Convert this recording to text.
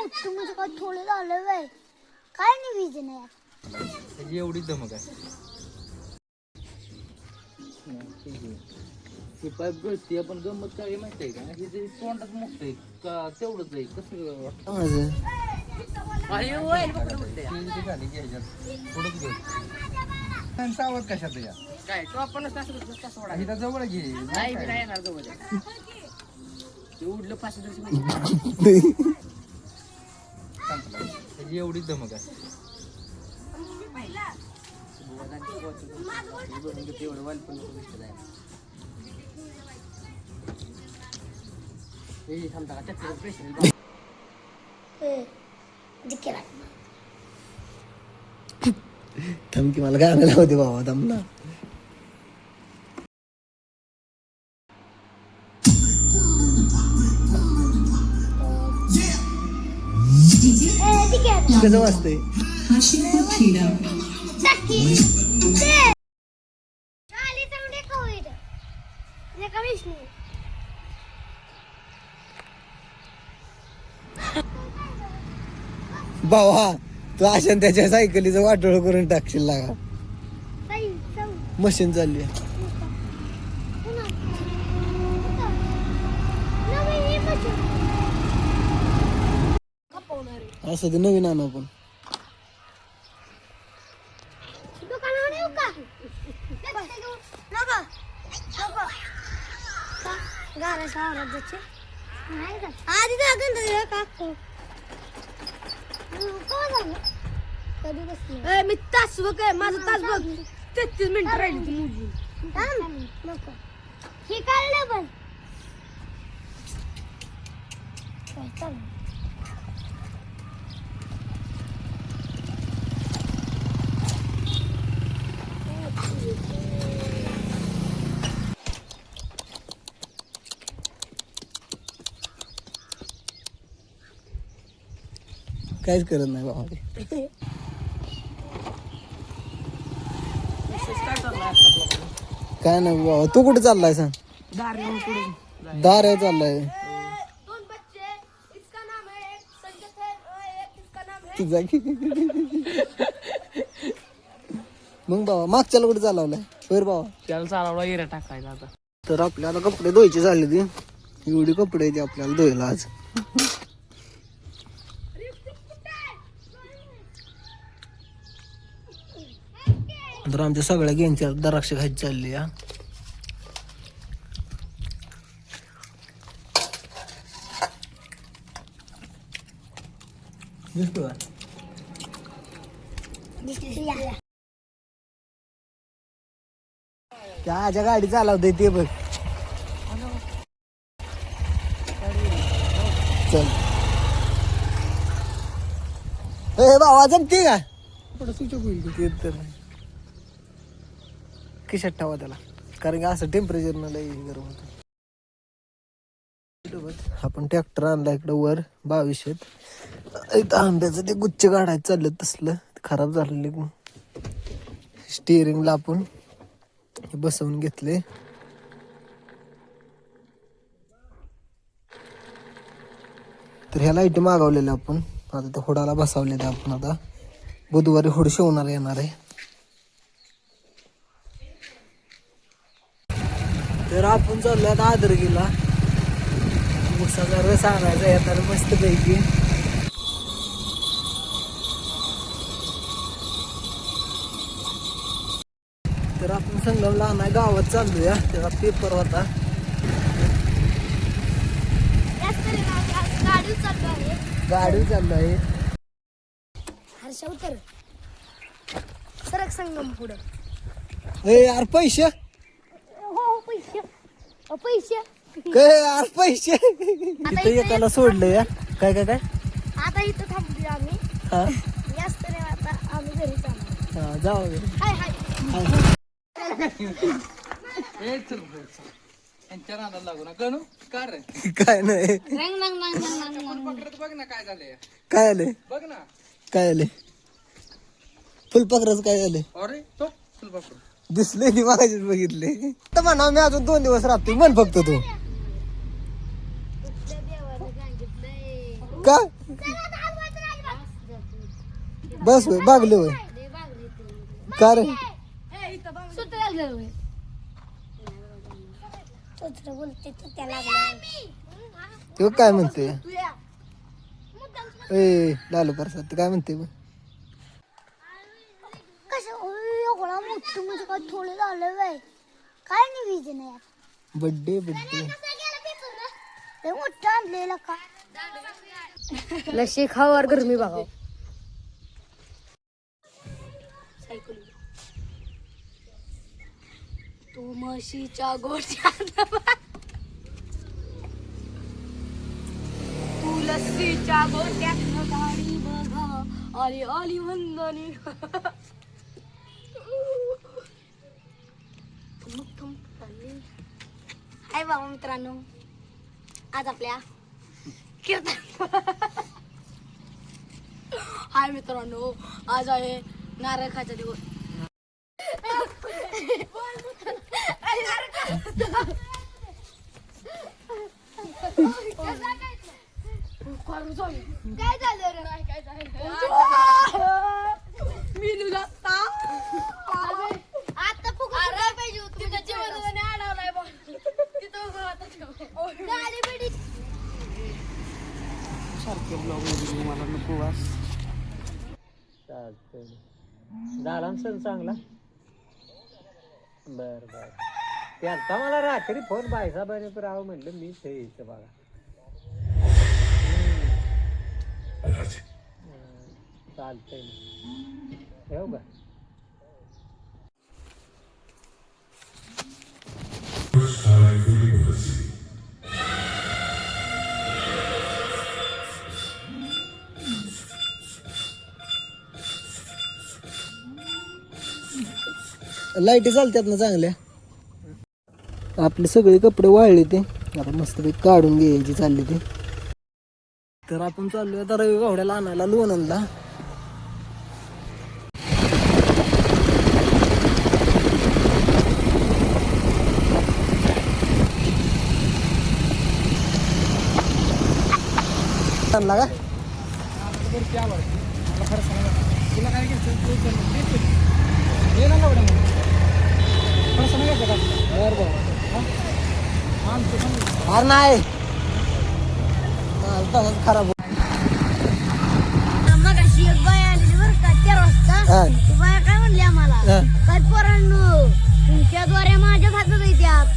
मोठं म्हणजे काय थोडं झालं बाय काय नियोजन आहे एवढी धमक आहे ती पाईप गळती पण गंमत काय माहिती आहे का हे जे तोंडात मोठं आहे का तेवढंच आहे कसं वाटतं सावध कशात तुझ्या काय तो आपणच कसं जवळ घे नाही येणार जवळ ते उडलं 5 दिवस एवढी धमक आहे तेवढं वाल पण गोष्ट आहे हे थांबता का चक्कर प्रेशर धमकी मला गाणं लावते बाबा दमला कसं वाजतंय बाबा तू अशा त्याच्या सायकलीचं वाटोळ करून टाकशील लागा मशीन चालली असं ते नवीन आणू आपण मी तास बघ माझं तास बघ 33 मिनिटं राहिली हे काढलं पण काहीच करत नाही बाबा ते काय नाही बाबा तू कुठे चाललाय सांग दार चाललाय तुझा मग बाबा मागच्याला कुठे चालवलाय बर बाबा त्याला चालवला एरा टाकायचा आता तर आपल्याला कपडे धुवायचे झाले ते एवढी कपडे येते आपल्याला धुवायला आज तर आमच्या सगळ्या गँगच्या द्राक्ष खायची चालली या दिसतो त्या आज्या गाडी चालवते ते बघ चल ए बाबा जमते का स्विच ऑफ होईल ते तर खिशात ठेवा त्याला कारण की असं टेम्परेचर न लई गरम होतं आपण ट्रॅक्टर आणला इकडं वर 2200 इथं आंब्याचं ते गुच्छ काढायचं चाललं तसलं खराब झालेले स्टिअरिंगला आपण हे बसवून घेतले तर ह्या लाईट मागवलेल्या आपण आता त्या होडाला बसवलेल्या आपण आता बुधवारी होड शिवणार येणार आहे तर आपण चाललो आता आदरगीला उसाचा रस आणायचा येणार मस्त पैकी तर आपण संगमला आणाय गावात चाललोया त्याचा पेपर होता गाडी चाललो आहे हर्षा उतर सरक संगम पुढे ए यार पैसे हो पैसे पैसे काय यार पैसे इथं एकाला सोडलं या काय काय काय आता इथं थांबलो आम्ही हा जास्त नाही आता आम्ही घरी चाललो हा जाऊ दे. हाय हाय लागू ना गणू का रे काय नाही रंग रंग रंग रंग रंग बघ ना काय झालंय काय आले बघ ना काय आले फुलपाखराच काय झाले अरे तो फुलपाखरू दिसले ती मागाशीच बघितले तर म्हणा मी अजून 2 दिवस राहतोय म्हण फक्त तू का बस होय बागले होय का रे बोलते तू त्याला लागला तो काय म्हणते ए लालू प्रसाद ते काय म्हणते कसं एवढा मोठं म्हणजे काय थोडं झालं बाई काय नियोजन आहे बड्डे लय मोठं आणलेलं का लस्सी खावर गरमी बघा तू म्हशीच्या गोठ्यात तू लस्सीच्या गोठ्यात गाडी बघा आली आली वंदनी हाय बाबा मित्रांनो आज आपल्या कीर्तन हाय मित्रांनो आज आहे नारळ खायचा दिवस काय झालं रे नाही काय झालं मी तुला आता फुकट पाहिजे तुझ्या जेवणाने आणावलाय बघ तिथं गाडी बिडी सारखे ब्लॉग मध्ये मला नको वास झाला सण चांगला बर बर ते आता मला रात्री फोन बायसा बने राव म्हणलं मी ते यायचं बघा चालतंय ठेव का लाईटी चालतात ना चांगल्या आपले सगळे कपडे वाळले ते आता मस्तपैकी काढून घ्यायची चालली ते तर आपण चाललोय आता रवी भावड्याला आणायला लोणंदला आणला का तुला काय घ्यायचं अरे नाही तसंच खराब मग अशी एक बाय आली बरं का 4 वाजता ती बाय काय म्हणली आम्हाला काय पोरांनो तुमच्या द्वारे माझ्या हातात आहे त्यात